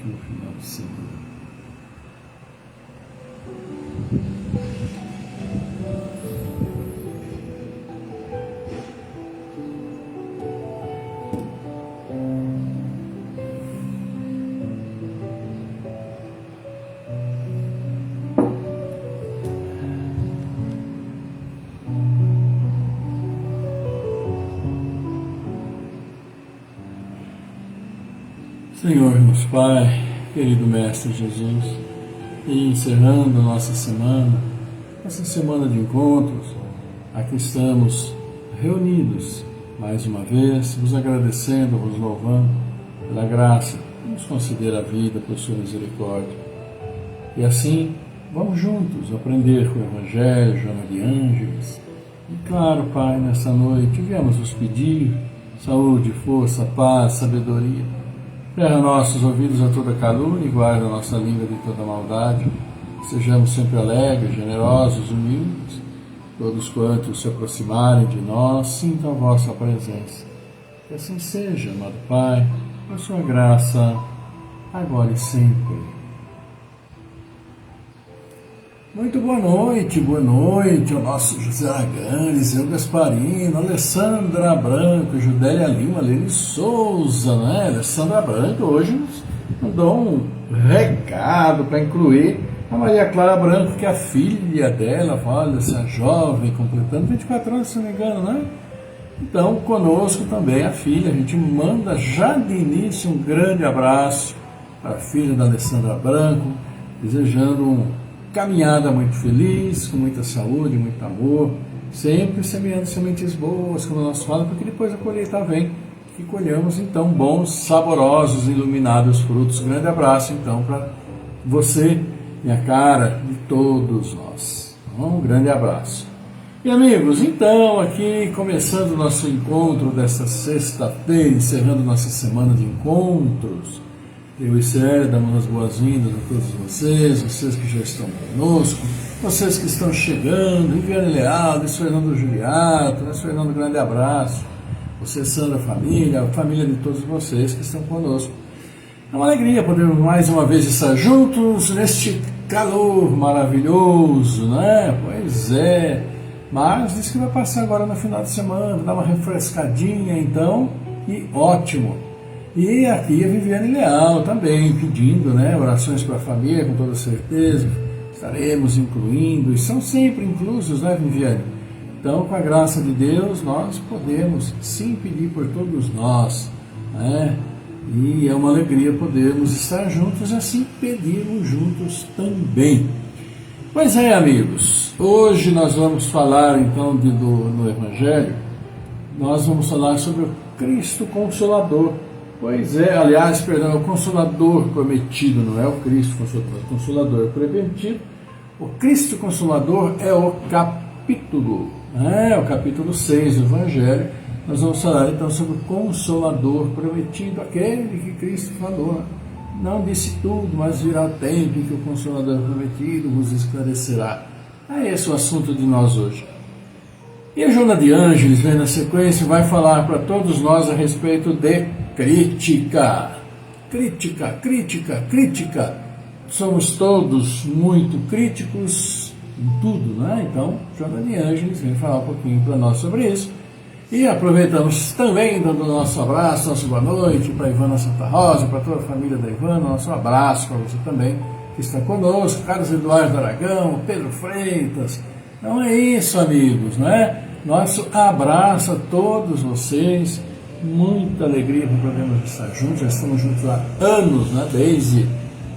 ótimo final de semana. Senhor, nosso Pai, querido Mestre Jesus, e encerrando nossa semana, essa semana de encontros, aqui estamos reunidos mais uma vez, vos agradecendo, vos louvando pela graça que nos conceder a vida, por sua misericórdia. E assim, vamos juntos aprender com o Evangelho, Joana de Ângeles. E claro, Pai, nesta noite viemos vos pedir saúde, força, paz, sabedoria. Ferra nossos ouvidos a toda calúnia e guarda nossa língua de toda maldade. Sejamos sempre alegres, generosos, humildes. Todos quantos se aproximarem de nós, sintam a vossa presença. Que assim seja, amado Pai, por sua graça, agora e sempre. Muito boa noite ao nosso José Aragão, Eliseu Gasparino, Alessandra Branco, Judélia Lima, Lene Souza, né? Alessandra Branco hoje nos mandou um recado para incluir a Maria Clara Branco, que é a filha dela, olha, essa jovem, completando 24 anos, se não me engano, né? Então, conosco também a filha, a gente manda já de início um grande abraço para a filha da Alessandra Branco, desejando caminhada muito feliz, com muita saúde, muito amor, sempre semeando sementes boas, como nós falamos, porque depois a colheita vem, que colhamos então bons, saborosos, iluminados frutos. Grande abraço então para você, minha cara, de todos nós. Um grande abraço. E amigos, então aqui começando o nosso encontro desta sexta-feira, encerrando nossa semana de encontros, eu e Célia damos as boas-vindas a todos vocês que já estão conosco, vocês que estão chegando, Viviane Leal, Luiz Fernando Juliato, Luiz Fernando, grande abraço, você, Sandra, família, a família de todos vocês que estão conosco. É uma alegria podermos mais uma vez estar juntos neste calor maravilhoso, né? Pois é, mas diz que vai passar agora no final de semana, dar uma refrescadinha então, e ótimo. E aqui a Viviane Leal também pedindo, né, orações para a família, com toda certeza, estaremos incluindo, e são sempre inclusos, né, Viviane? Então, com a graça de Deus, nós podemos sim pedir por todos nós, né? E é uma alegria podermos estar juntos e assim pedirmos juntos também. Pois é, amigos, hoje nós vamos falar então no Evangelho, nós vamos falar sobre o Cristo Consolador. Pois é, aliás, perdão, é o Consolador prometido, não é o Cristo Consolador, o Consolador prometido. O Cristo Consolador é o capítulo, o capítulo 6 do Evangelho. Nós vamos falar então sobre o Consolador prometido, aquele que Cristo falou. Não disse tudo, mas virá o tempo em que o Consolador prometido vos esclarecerá. É esse o assunto de nós hoje. E a Joana de Ângeles, vem na sequência, vai falar para todos nós a respeito de crítica. Somos todos muito críticos em tudo, né? Então, Joana de Ângeles vem falar um pouquinho para nós sobre isso. E aproveitamos também dando nosso abraço, nossa boa noite para a Ivana Santa Rosa, para toda a família da Ivana, nosso abraço para você também que está conosco, Carlos Eduardo Aragão, Pedro Freitas. Então é isso, amigos, né? Nosso abraço a todos vocês. Muita alegria por podermos estar juntos, já estamos juntos há anos, né? Desde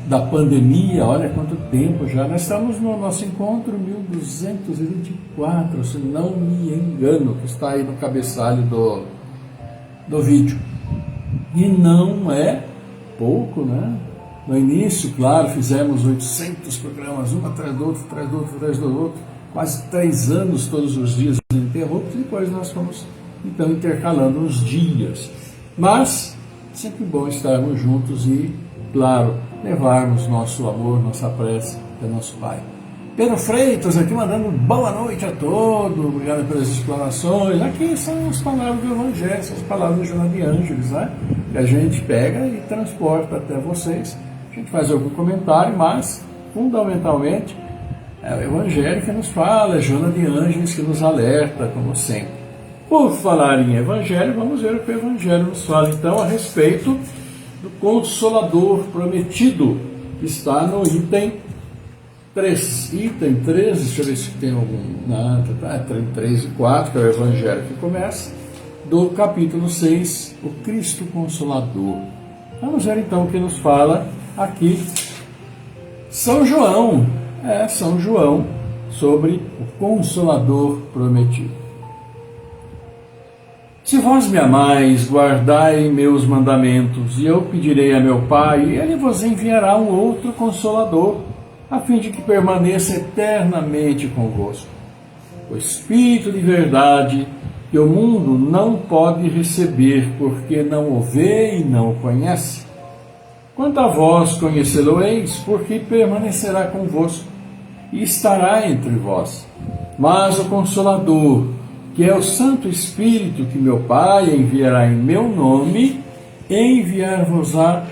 da pandemia, olha quanto tempo já, nós estamos no nosso encontro 1224, se não me engano, que está aí no cabeçalho do vídeo, e não é pouco, né? No início, claro, fizemos 800 programas, um atrás do outro, quase 3 anos todos os dias ininterruptos, e depois nós fomos então intercalando os dias, mas sempre bom estarmos juntos e, claro, levarmos nosso amor, nossa prece até nosso Pai. Pedro Freitas aqui mandando boa noite a todos, obrigado pelas explanações. Aqui são as palavras do Evangelho, são as palavras de Joana de Ângeles, né? Que a gente pega e transporta até vocês, A gente faz algum comentário, mas, fundamentalmente, é o Evangelho que nos fala, é Joana de Ângeles que nos alerta, como sempre. Por falar em Evangelho, vamos ver o que o Evangelho nos fala, então, a respeito do Consolador prometido, que está no item 3. Item 3, deixa eu ver se tem algum... Não, tá, 3 e 4, que é o Evangelho que começa, do capítulo 6, o Cristo Consolador. Vamos ver, então, o que nos fala aqui São João, São João, sobre o Consolador prometido. Se vós me amais, guardai meus mandamentos, e eu pedirei a meu Pai, e ele vos enviará um outro Consolador, a fim de que permaneça eternamente convosco. O Espírito de verdade, que o mundo não pode receber, porque não o vê e não o conhece. Quanto a vós, conhecê-lo-eis, porque permanecerá convosco e estará entre vós. Mas o Consolador, que é o Santo Espírito que meu Pai enviará em meu nome, enviar-vos-á,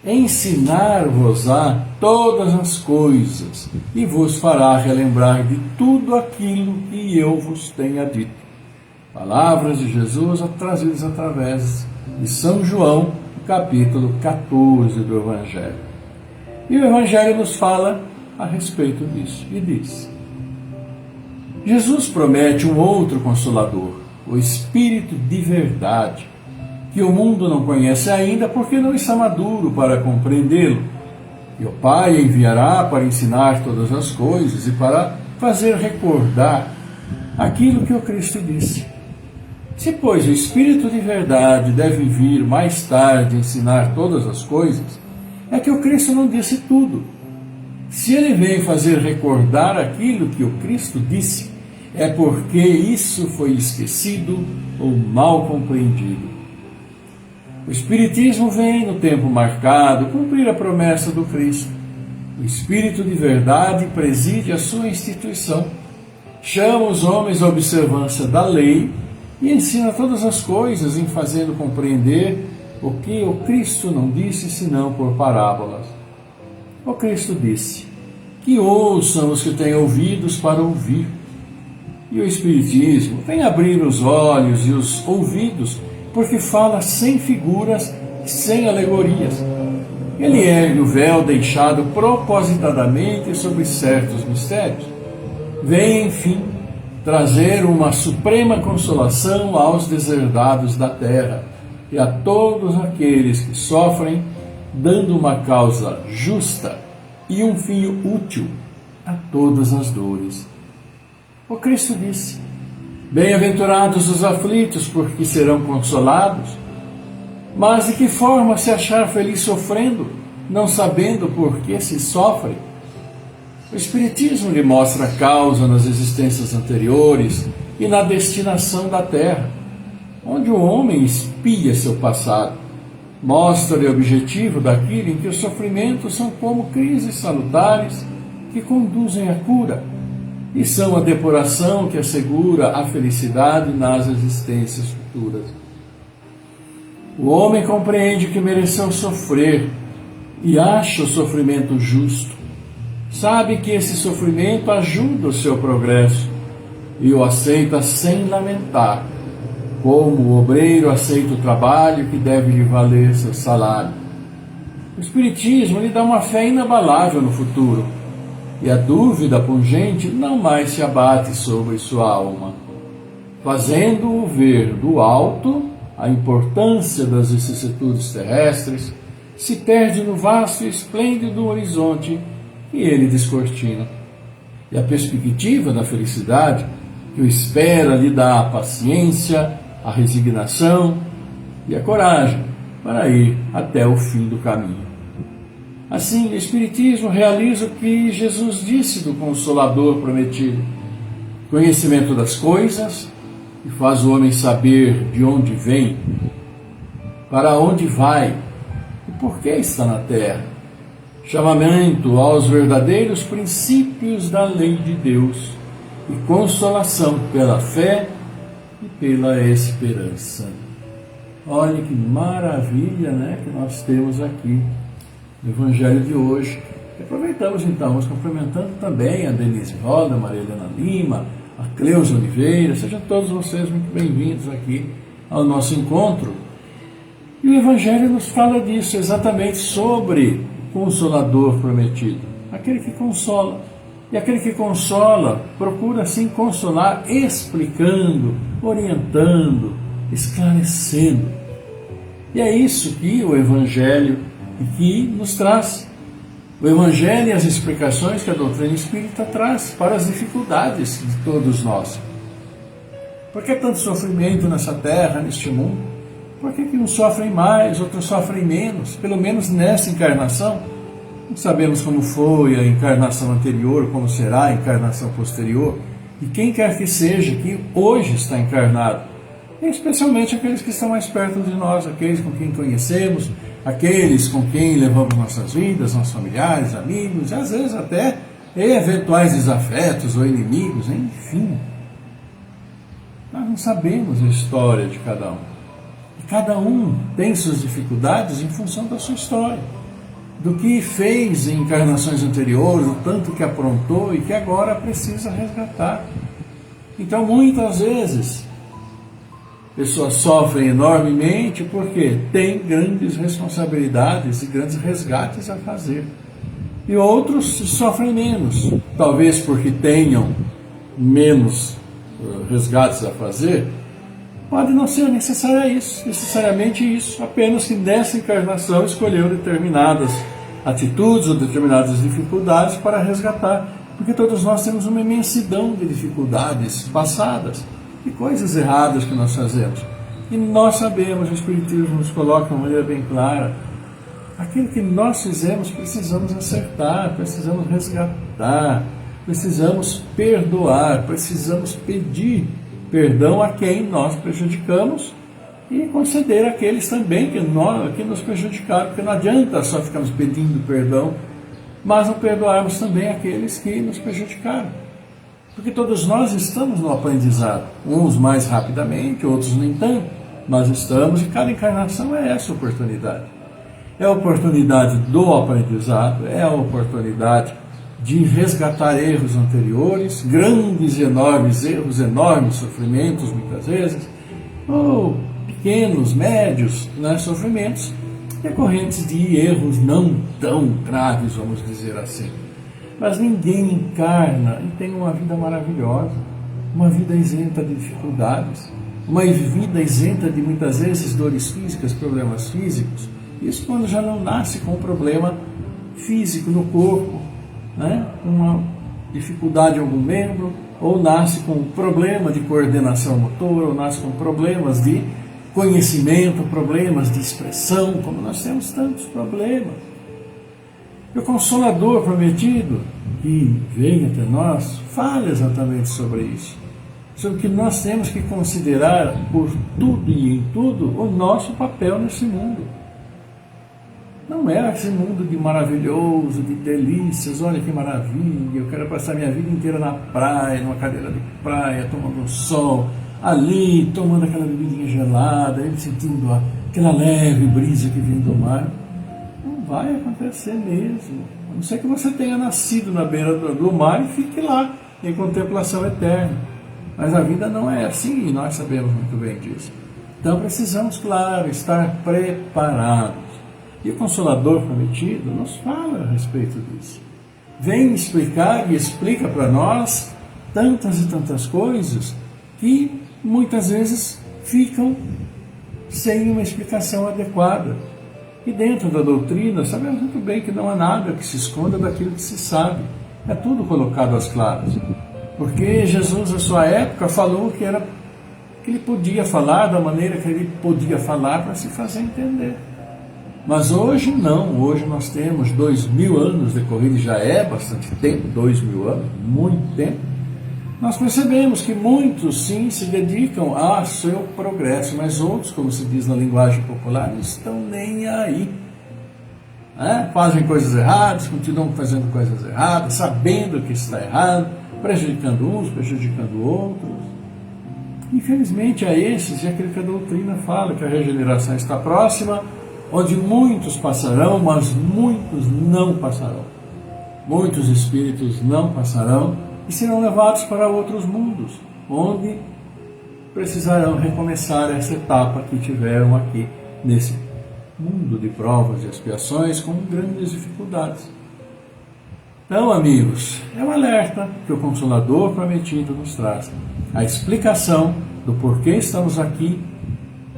ensinar-vos-á todas as coisas, e vos fará relembrar de tudo aquilo que eu vos tenha dito. Palavras de Jesus trazidas através de São João, capítulo 14 do Evangelho. E o Evangelho nos fala a respeito disso, e diz: Jesus promete um outro Consolador, o Espírito de verdade, que o mundo não conhece ainda porque não está maduro para compreendê-lo. E o Pai enviará para ensinar todas as coisas e para fazer recordar aquilo que o Cristo disse. Se, pois, o Espírito de verdade deve vir mais tarde ensinar todas as coisas, é que o Cristo não disse tudo. Se ele vem fazer recordar aquilo que o Cristo disse, é porque isso foi esquecido ou mal compreendido. O Espiritismo vem no tempo marcado cumprir a promessa do Cristo. O Espírito de verdade preside a sua instituição, chama os homens à observância da lei e ensina todas as coisas em fazendo compreender o que o Cristo não disse senão por parábolas. O Cristo disse: que ouçam os que têm ouvidos para ouvir. E o Espiritismo vem abrir os olhos e os ouvidos, porque fala sem figuras, sem alegorias. Ele ergue o véu deixado propositadamente sobre certos mistérios. Vem, enfim, trazer uma suprema consolação aos deserdados da terra e a todos aqueles que sofrem, dando uma causa justa e um fim útil a todas as dores. O Cristo disse: bem-aventurados os aflitos, porque serão consolados. Mas de que forma se achar feliz sofrendo, não sabendo por que se sofre? O Espiritismo lhe mostra a causa nas existências anteriores e na destinação da Terra, onde o homem espia seu passado. Mostra-lhe o objetivo daquilo em que os sofrimentos são como crises salutares que conduzem à cura, e são a depuração que assegura a felicidade nas existências futuras. O homem compreende que mereceu sofrer e acha o sofrimento justo. Sabe que esse sofrimento ajuda o seu progresso e o aceita sem lamentar, como o obreiro aceita o trabalho que deve lhe valer seu salário. O Espiritismo lhe dá uma fé inabalável no futuro, e a dúvida pungente não mais se abate sobre sua alma, fazendo-o ver do alto a importância das vicissitudes terrestres, se perde no vasto e esplêndido horizonte que ele descortina. E a perspectiva da felicidade que o espera lhe dá a paciência, a resignação e a coragem para ir até o fim do caminho. Assim, o Espiritismo realiza o que Jesus disse do Consolador prometido: conhecimento das coisas, que faz o homem saber de onde vem, para onde vai e por que está na terra. Chamamento aos verdadeiros princípios da lei de Deus e consolação pela fé e pela esperança. Olha que maravilha, né, que nós temos aqui. no Evangelho de hoje. E aproveitamos então, vamos cumprimentando também a Denise Roda, a Maria Helena Lima, a Cleusa Oliveira. Sejam todos vocês muito bem-vindos aqui ao nosso encontro. E o Evangelho nos fala disso, exatamente sobre o Consolador prometido, aquele que consola. E aquele que consola procura assim consolar, explicando, orientando, esclarecendo. E é isso que o Evangelho que nos traz. O Evangelho e as explicações que a doutrina espírita traz para as dificuldades de todos nós. Por que tanto sofrimento nessa terra, neste mundo? Por que uns sofrem mais, outros sofrem menos? Pelo menos nessa encarnação. Não sabemos como foi a encarnação anterior, como será a encarnação posterior. E quem quer que seja que hoje está encarnado, especialmente aqueles que estão mais perto de nós, aqueles com quem conhecemos, aqueles com quem levamos nossas vidas, nossos familiares, amigos, e às vezes até eventuais desafetos ou inimigos, enfim. Nós não sabemos a história de cada um. E cada um tem suas dificuldades em função da sua história, do que fez em encarnações anteriores, o tanto que aprontou e que agora precisa resgatar. Então, muitas vezes, pessoas sofrem enormemente porque têm grandes responsabilidades e grandes resgates a fazer. E outros sofrem menos, talvez porque tenham menos resgates a fazer. Pode não ser necessariamente isso, apenas que nessa encarnação escolheu determinadas atitudes ou determinadas dificuldades para resgatar, porque todos nós temos uma imensidão de dificuldades passadas, e coisas erradas que nós fazemos. E nós sabemos, o Espiritismo nos coloca de uma maneira bem clara, aquilo que nós fizemos precisamos acertar, precisamos resgatar, precisamos perdoar, precisamos pedir perdão a quem nós prejudicamos e conceder àqueles também que nos prejudicaram, porque não adianta só ficarmos pedindo perdão, mas não perdoarmos também aqueles que nos prejudicaram. Porque todos nós estamos no aprendizado, uns mais rapidamente, outros nem tanto, mas estamos, e cada encarnação é essa oportunidade. É a oportunidade do aprendizado, é a oportunidade de resgatar erros anteriores, grandes e enormes erros, enormes sofrimentos muitas vezes, ou pequenos, médios, sofrimentos decorrentes de erros não tão graves, vamos dizer assim. Mas ninguém encarna e tem uma vida maravilhosa, uma vida isenta de dificuldades, uma vida isenta de muitas vezes dores físicas, problemas físicos. Isso quando já não nasce com um problema físico no corpo, uma dificuldade em algum membro, ou nasce com um problema de coordenação motora, ou nasce com problemas de conhecimento, problemas de expressão, como nós temos tantos problemas. E o Consolador prometido, que vem até nós, fala exatamente sobre isso. Sobre que nós temos que considerar por tudo e em tudo o nosso papel nesse mundo. Não é esse mundo de maravilhoso, de delícias, olha que maravilha, eu quero passar minha vida inteira na praia, numa cadeira de praia, tomando um sol, ali, tomando aquela bebidinha gelada, sentindo aquela leve brisa que vem do mar. Não vai acontecer mesmo. A não ser que você tenha nascido na beira do mar e fique lá, em contemplação eterna. Mas a vida não é assim e nós sabemos muito bem disso. Então precisamos, claro, estar preparados. E o Consolador prometido nos fala a respeito disso. Vem explicar e explica para nós tantas e tantas coisas que muitas vezes ficam sem uma explicação adequada. E dentro da doutrina, sabemos muito bem que não há nada que se esconda daquilo que se sabe. É tudo colocado às claras. Porque Jesus, à sua época, falou que ele podia falar da maneira que ele podia falar para se fazer entender. Mas hoje não, hoje nós temos 2000 anos decorridos, já é bastante tempo, 2000 anos, muito tempo. Nós percebemos que muitos sim se dedicam ao seu progresso, mas outros, como se diz na linguagem popular, não estão nem aí. Fazem coisas erradas, continuam fazendo coisas erradas, sabendo que está errado, prejudicando uns, prejudicando outros. Infelizmente a esses é aquilo que a doutrina fala, que a regeneração está próxima, onde muitos passarão, mas muitos não passarão. Muitos espíritos não passarão e serão levados para outros mundos, onde precisarão recomeçar essa etapa que tiveram aqui nesse mundo de provas e expiações com grandes dificuldades. Então, amigos, é um alerta que o Consolador Prometido nos traz. A explicação do porquê estamos aqui,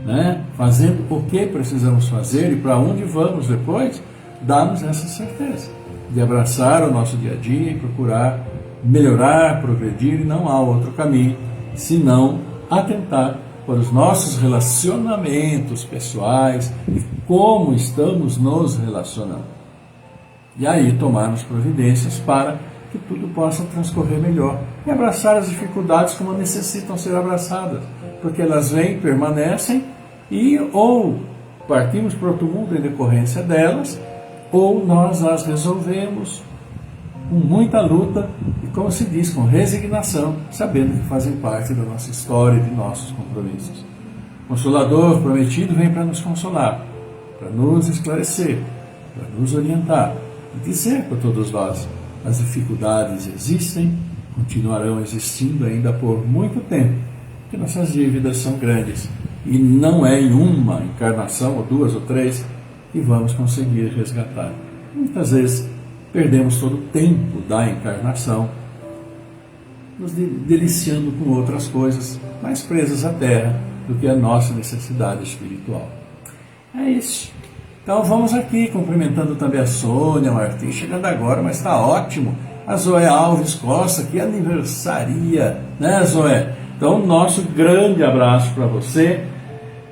né, fazendo o que precisamos fazer e para onde vamos depois, dá-nos essa certeza de abraçar o nosso dia a dia e procurar melhorar, progredir, e não há outro caminho senão atentar para os nossos relacionamentos pessoais e como estamos nos relacionando. E aí tomarmos providências para que tudo possa transcorrer melhor e abraçar as dificuldades como necessitam ser abraçadas, porque elas vêm, permanecem e ou partimos para outro mundo em decorrência delas, ou nós as resolvemos com muita luta e, como se diz, com resignação, sabendo que fazem parte da nossa história e de nossos compromissos. O Consolador Prometido vem para nos consolar, para nos esclarecer, para nos orientar e dizer para todos nós: as dificuldades existem, continuarão existindo ainda por muito tempo, que nossas dívidas são grandes e não é em uma encarnação, ou duas ou três, que vamos conseguir resgatar. Muitas vezes perdemos todo o tempo da encarnação nos deliciando com outras coisas mais presas à terra do que a nossa necessidade espiritual. É isso. Então vamos aqui, cumprimentando também a Sônia Martins, chegando agora, mas está ótimo. A Zoé Alves Costa, que aniversaria, né, Zoé? Então, nosso grande abraço para você.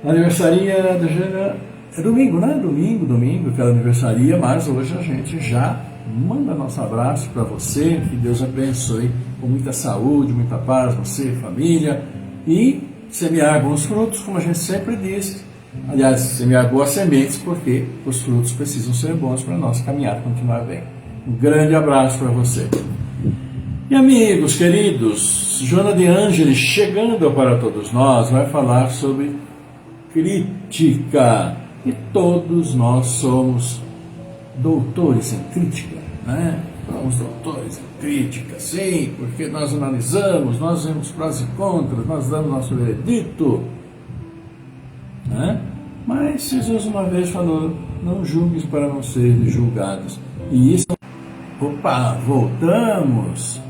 Aniversaria é domingo, né? Domingo, que é aniversaria, mas hoje a gente já manda nosso abraço para você, que Deus abençoe com muita saúde, muita paz, você, família, e semear bons frutos, como a gente sempre diz. Aliás, semear boas sementes, porque os frutos precisam ser bons para a nossa caminhada continuar bem. Um grande abraço para você. E amigos queridos, Joana de Ângeles, chegando para todos nós, vai falar sobre crítica. E todos nós somos doutores em crítica, né? Somos doutores em crítica, sim, porque nós analisamos, nós vemos prós e contras, nós damos nosso veredito, né? Mas Jesus uma vez falou: não julgues para não serem julgados. E isso, voltamos,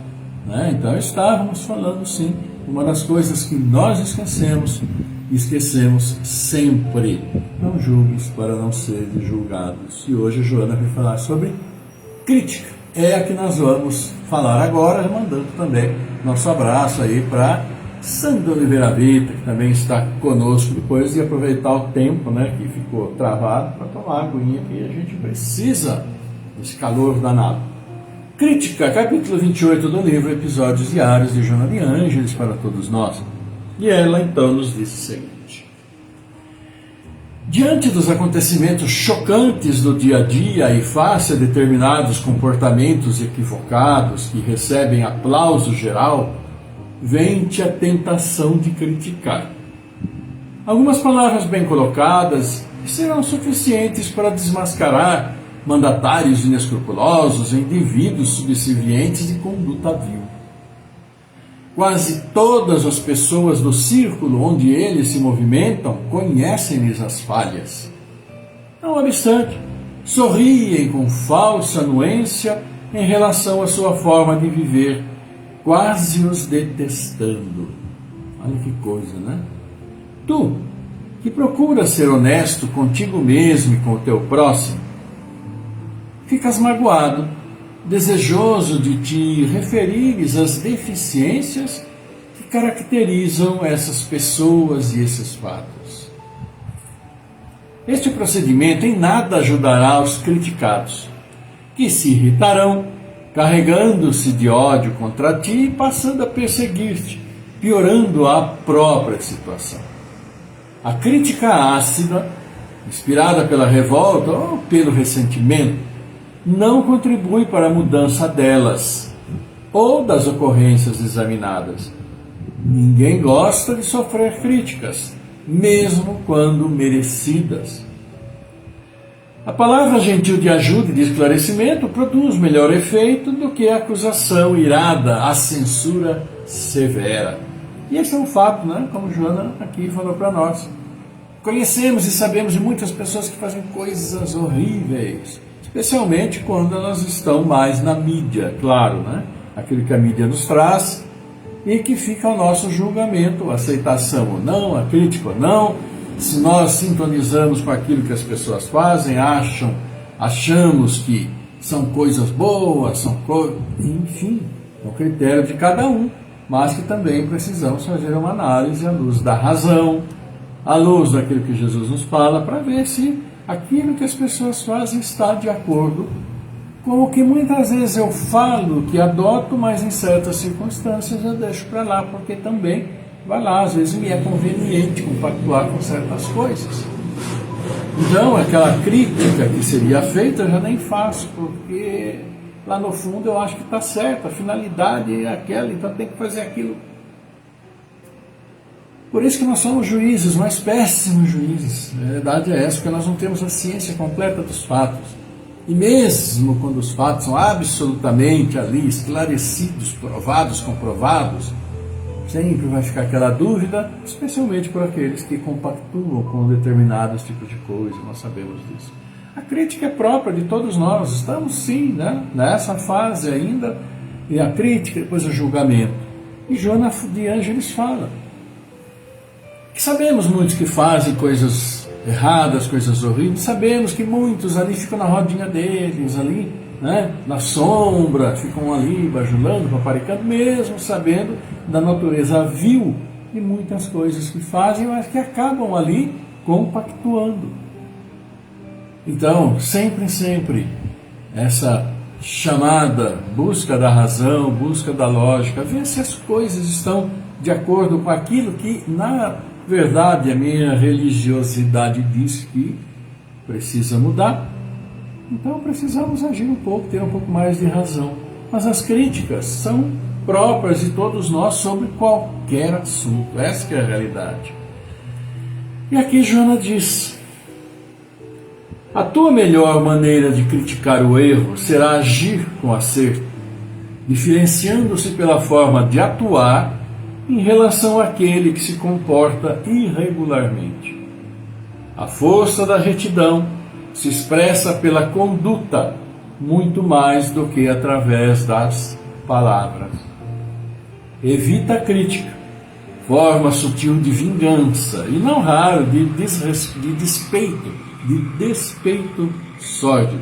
né? Então estávamos falando, sim, uma das coisas que nós esquecemos sempre: não julgues para não serem julgados. E hoje a Joana vai falar sobre crítica. É a que nós vamos falar agora, mandando também nosso abraço aí para Sandra Oliveira Vita, que também está conosco, depois de aproveitar o tempo, né, que ficou travado, para tomar a aguinha, que a gente precisa desse calor danado. Crítica, capítulo 28 do livro Episódios Diários de Joana de Ângeles para todos nós. E ela então nos diz o seguinte: diante dos acontecimentos chocantes do dia a dia e face a determinados comportamentos equivocados que recebem aplauso geral, vem-te a tentação de criticar. Algumas palavras bem colocadas serão suficientes para desmascarar mandatários inescrupulosos e indivíduos subservientes de conduta vil. Quase todas as pessoas do círculo onde eles se movimentam conhecem-lhes as falhas. Não obstante, sorriem com falsa anuência em relação à sua forma de viver, quase os detestando. Olha que coisa, né? Tu, que procuras ser honesto contigo mesmo e com o teu próximo, ficas magoado, desejoso de te referires às deficiências que caracterizam essas pessoas e esses fatos. Este procedimento em nada ajudará os criticados, que se irritarão, carregando-se de ódio contra ti e passando a perseguir-te, piorando a própria situação. A crítica ácida, inspirada pela revolta ou pelo ressentimento, não contribui para a mudança delas ou das ocorrências examinadas. Ninguém gosta de sofrer críticas, mesmo quando merecidas. A palavra gentil de ajuda e de esclarecimento produz melhor efeito do que a acusação irada, a censura severa. E esse é um fato, né? Como Joana aqui falou para nós. Conhecemos e sabemos de muitas pessoas que fazem coisas horríveis, especialmente quando elas estão mais na mídia, claro, né? Aquilo que a mídia nos traz e que fica ao nosso julgamento, a aceitação ou não, a crítica ou não. Se nós sintonizamos com aquilo que as pessoas fazem, achamos que são coisas boas, enfim, é o critério de cada um, mas que também precisamos fazer uma análise à luz da razão, à luz daquilo que Jesus nos fala, para ver se aquilo que as pessoas fazem está de acordo com o que muitas vezes eu falo, que adoto, mas em certas circunstâncias eu deixo para lá, porque também vai lá, às vezes me é conveniente compactuar com certas coisas. Então, aquela crítica que seria feita eu já nem faço, porque lá no fundo eu acho que está certo, a finalidade é aquela, então tem que fazer aquilo. Por isso que nós somos juízes, mas péssimos juízes. A verdade é essa, porque nós não temos a ciência completa dos fatos. E mesmo quando os fatos são absolutamente ali esclarecidos, provados, comprovados, sempre vai ficar aquela dúvida, especialmente por aqueles que compactuam com determinados tipos de coisa, nós sabemos disso. A crítica é própria de todos nós, estamos sim, né, nessa fase ainda, e a crítica, depois o julgamento. E Joana de Ângeles fala que sabemos muitos que fazem coisas erradas, coisas horríveis, sabemos que muitos ali ficam na rodinha deles, ali, né, na sombra, ficam ali bajulando, paparicando, mesmo sabendo da natureza vil de muitas coisas que fazem, mas que acabam ali compactuando. Então, sempre, essa chamada busca da razão, busca da lógica, ver se as coisas estão de acordo com aquilo que, na verdade, a minha religiosidade diz que precisa mudar. Então precisamos agir um pouco, ter um pouco mais de razão. Mas as críticas são próprias de todos nós sobre qualquer assunto. Essa é a realidade. E aqui Joana diz: a tua melhor maneira de criticar o erro será agir com acerto, diferenciando-se pela forma de atuar em relação àquele que se comporta irregularmente. A força da retidão se expressa pela conduta, muito mais do que através das palavras. Evita a crítica, forma sutil de vingança, e não raro de despeito sórdido.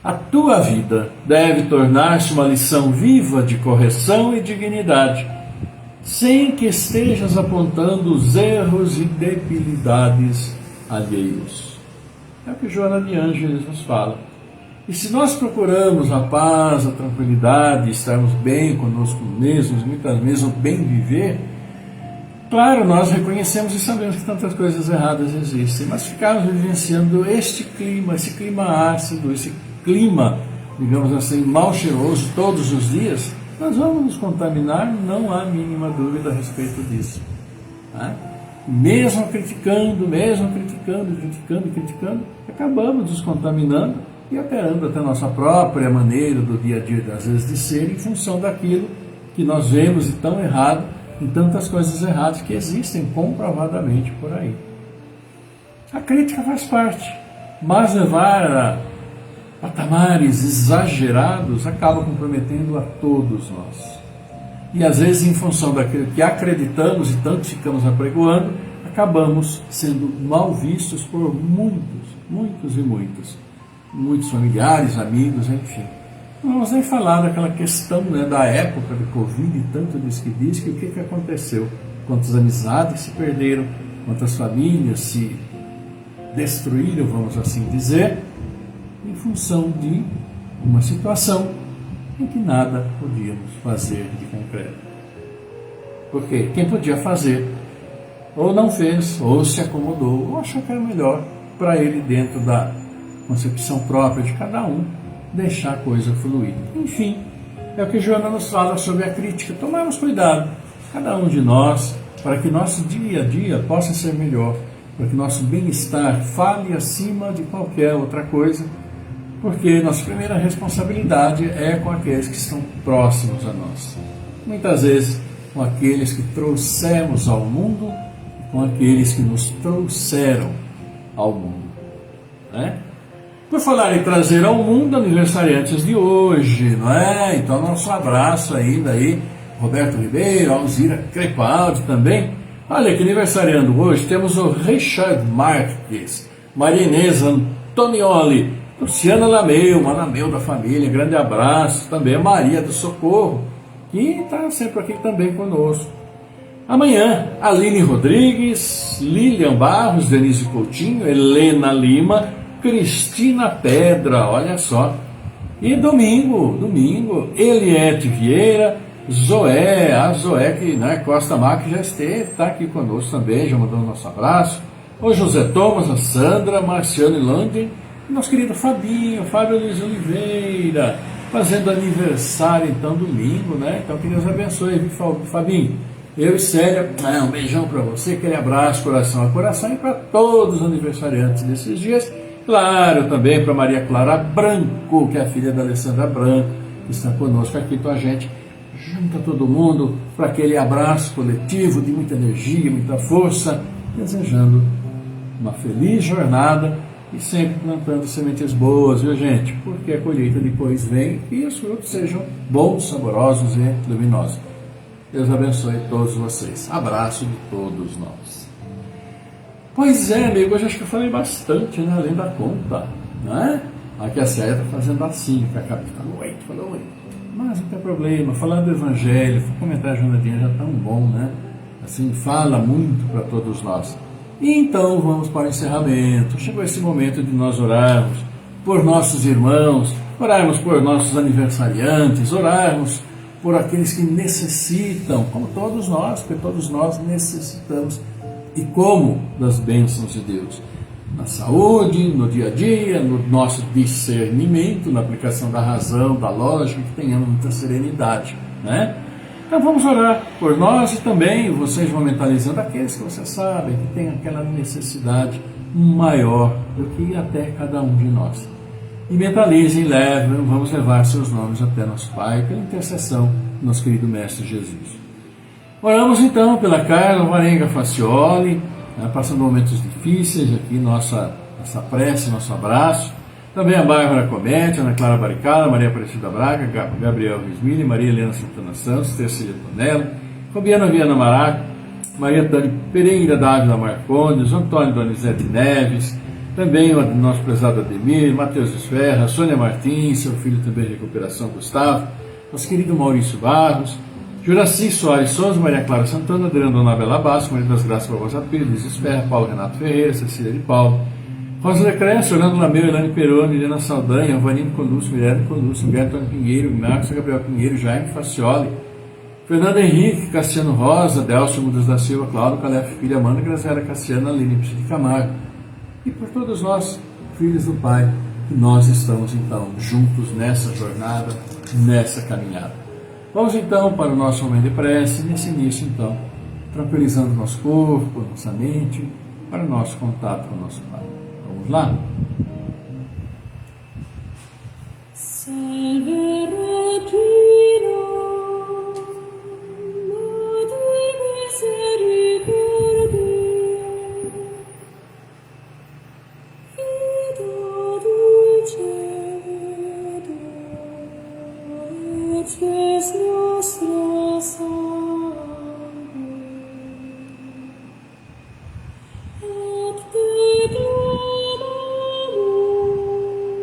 A tua vida deve tornar-se uma lição viva de correção e dignidade, sem que estejas apontando os erros e debilidades alheios. É o que Joana de Ângeles nos fala. E se nós procuramos a paz, a tranquilidade, estarmos bem conosco mesmos, muitas vezes o bem viver, claro, nós reconhecemos e sabemos que tantas coisas erradas existem, mas ficarmos vivenciando esse clima ácido, esse clima, digamos assim, mal cheiroso todos os dias, nós vamos nos contaminar, não há mínima dúvida a respeito disso. Né? Mesmo criticando, acabamos nos contaminando e alterando até a nossa própria maneira do dia a dia, às vezes, de ser, em função daquilo que nós vemos de tão errado, e tantas coisas erradas que existem comprovadamente por aí. A crítica faz parte, mas levar a patamares exagerados acaba comprometendo a todos nós. E às vezes, em função daquilo que acreditamos e tanto ficamos apregoando, acabamos sendo mal vistos por muitos familiares, amigos, enfim. Não vamos nem falar daquela questão, né, da época do Covid, e tanto diz que o que aconteceu? Quantas amizades se perderam, quantas famílias se destruíram, vamos assim dizer, em função de uma situação em que nada podíamos fazer de concreto. Porque quem podia fazer, ou não fez, ou se acomodou, ou achou que era melhor para ele, dentro da concepção própria de cada um, deixar a coisa fluir. Enfim, é o que Joana nos fala sobre a crítica. Tomarmos cuidado, cada um de nós, para que nosso dia a dia possa ser melhor. para que nosso bem-estar fale acima de qualquer outra coisa, porque nossa primeira responsabilidade é com aqueles que estão próximos a nós. Muitas vezes com aqueles que trouxemos ao mundo, com aqueles que nos trouxeram ao mundo, né? Por falar em trazer ao mundo, aniversariantes de hoje, não é? Então, nosso abraço ainda aí, Roberto Ribeiro, Alzira Crepaldi também. Olha que aniversariando hoje, temos o Richard Marques, Maria Inês Antonioli, Luciana Lameu, uma Lameu da família, grande abraço, também a Maria do Socorro, que está sempre aqui também conosco. Amanhã, Aline Rodrigues, Lilian Barros, Denise Coutinho, Helena Lima, Cristina Pedra, olha só. E domingo, Eliette Vieira, Zoé, a Zoé que, né, Costa Mac já está aqui conosco também, já mandou o nosso abraço. O José Thomas, a Sandra, Marciano Landen, nosso querido Fabinho, Fábio Luiz Oliveira, fazendo aniversário então domingo, né? Então que Deus abençoe, viu, Fabinho? Eu e Célia, um beijão para você, aquele abraço, coração a coração, e para todos os aniversariantes desses dias. Claro, também para Maria Clara Branco, que é a filha da Alessandra Branco, que está conosco aqui com a gente. Junta todo mundo para aquele abraço coletivo de muita energia, muita força, desejando uma feliz jornada e sempre plantando sementes boas, viu, gente? Porque a colheita depois vem e os frutos sejam bons, saborosos e luminosos. Deus abençoe todos vocês. Abraço de todos nós. Pois é, amigo, hoje acho que eu falei bastante, né? Além da conta, né? Aqui a Célia está fazendo assim, que a capitã, falou oi. Mas não tem problema, falar do Evangelho, comentar a jornadinha já é tão bom, né? Assim, fala muito para todos nós. E então vamos para o encerramento. Chegou esse momento de nós orarmos por nossos irmãos, orarmos por nossos aniversariantes, orarmos por aqueles que necessitam, como todos nós, porque todos nós necessitamos. E como? Das bênçãos de Deus. Na saúde, no dia a dia, no nosso discernimento, na aplicação da razão, da lógica, que tenhamos muita serenidade, né? Então vamos orar por nós e também vocês vão mentalizando aqueles que vocês sabem que tem aquela necessidade maior do que até cada um de nós. E mentalizem, levem, vamos levar seus nomes até nosso Pai, pela intercessão do nosso querido Mestre Jesus. Oramos então pela Carla Varenga Facioli, né, passando momentos difíceis aqui, nossa prece, nosso abraço. Também a Bárbara Comete, Ana Clara Baricala, Maria Aparecida Braga, Gabriel Rismini, Maria Helena Santana Santos, Terceira Tonello, Fabiana Viana Maraca, Maria Tânia Pereira Dávila Marcondes, Antônio Donizete Neves, também o nosso prezado Ademir, Matheus Esferra, Sônia Martins, seu filho também de recuperação, Gustavo, nosso querido Maurício Barros, Juraci Soares Souza, Maria Clara Santana, Adriano Donabela Basso, Maria das Graças Barbosa Pires, Luiz Esferra, Paulo Renato Ferreira, Cecília de Paulo, Rosa Decrécio, Orlando Lameu, Elane Peroni, Helena Saldanha, Vanino Conúcio, Guilherme Conúcio, Miguel Antônio Pinheiro, Marcos Gabriel Pinheiro, Jaime Facioli, Fernando Henrique, Cassiano Rosa, Delcio Mudas da Silva, Cláudio Calef Filho, Amanda Graziela Cassiana, Aline Pires de Camargo. E por todos nós, filhos do Pai, que nós estamos então juntos nessa jornada, nessa caminhada. Vamos então para o nosso momento de prece, nesse início então, tranquilizando nosso corpo, nossa mente, para o nosso contato com o nosso Pai. Vamos lá? Salve Regina, Madre Misericordiae, Fido dulcedo, et